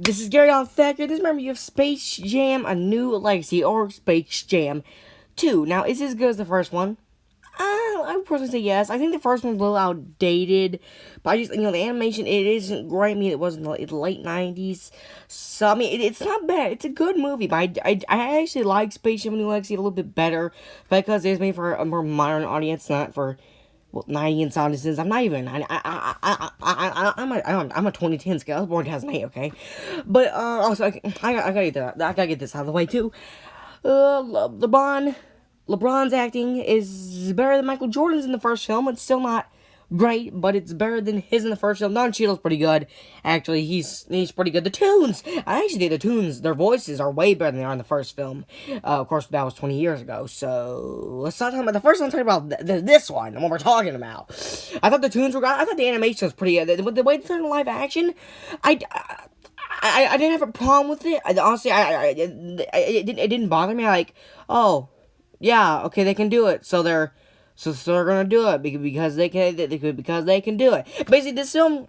This is Gary on Thacker. This reminder of Space Jam: A New Legacy or Space Jam 2. Now, is this as good as the first one? I would personally say yes. I think the first one's a little outdated, but I just, the animation, it isn't great. I mean, it was in the late 90s. So, I mean, it's not bad. It's a good movie, but I actually like Space Jam: A New Legacy a little bit better because it's made for a more modern audience, not for 90s audiences. I'm not even. I'm a 2010 scale. I was born in 2008. Okay, but also I gotta get this out of the way too. LeBron's acting is better than Michael Jordan's in the first film. It's still not great, but it's better than his in the first film. Don Cheadle's pretty good. Actually, he's pretty good. The tunes, I actually think the tunes, their voices are way better than they are in the first film. Of course, that was 20 years ago. So let's not talk about the first one. I'm talking about this one, and what we're talking about. I thought the tunes were. I thought the animation was pretty good. The way they turned live action, I didn't have a problem with it. Honestly, it didn't bother me. Like, oh, yeah, okay, they can do it. So they're gonna do it because they can do it. Basically, this film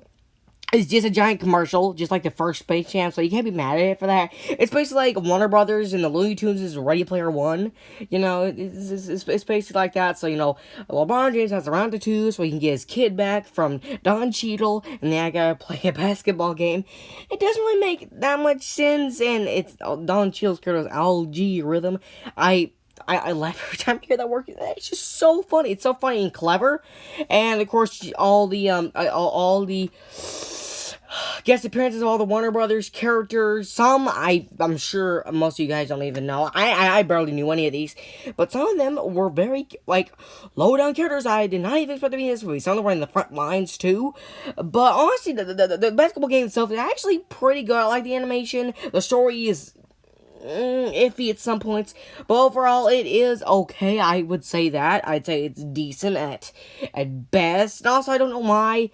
is just a giant commercial, just like the first Space Jam. So you can't be mad at it for that. It's basically like Warner Brothers and the Looney Tunes is Ready Player One. It's basically like that. So LeBron James has a round of two, so he can get his kid back from Don Cheadle, and then I gotta play a basketball game. It doesn't really make that much sense, and it's Don Cheadle's character's Al-G Rhythm. I laugh every time I hear that word. It's just so funny. It's so funny and clever, and of course all the guest appearances of all the Warner Brothers characters. Some I'm sure most of you guys don't even know. I barely knew any of these, but some of them were very low down characters. I did not even expect to be in this movie. Some of them were in the front lines too. But honestly, the basketball game itself is actually pretty good. I like the animation. The story is iffy at some points, but overall it is okay. I would say that. I'd say it's decent at best. And also, I don't know why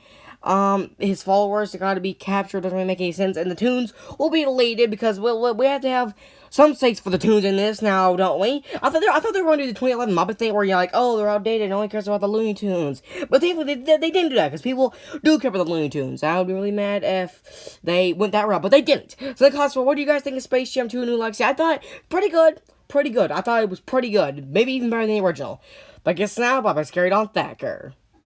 his followers are gotta be captured. Doesn't really make any sense. And the tunes will be deleted because we have to have some stakes for the tunes in this now, don't we? I thought they were going to do the 2011 Muppet thing where you're like, oh, they're outdated, no one cares about the Looney Tunes. But they didn't do that because people do care about the Looney Tunes. I would be really mad if they went that route, but they didn't. So, what do you guys think of Space Jam 2: A New Legacy? I thought pretty good. Pretty good. I thought it was pretty good. Maybe even better than the original. But I guess now, Bye-bye, carried on Thacker.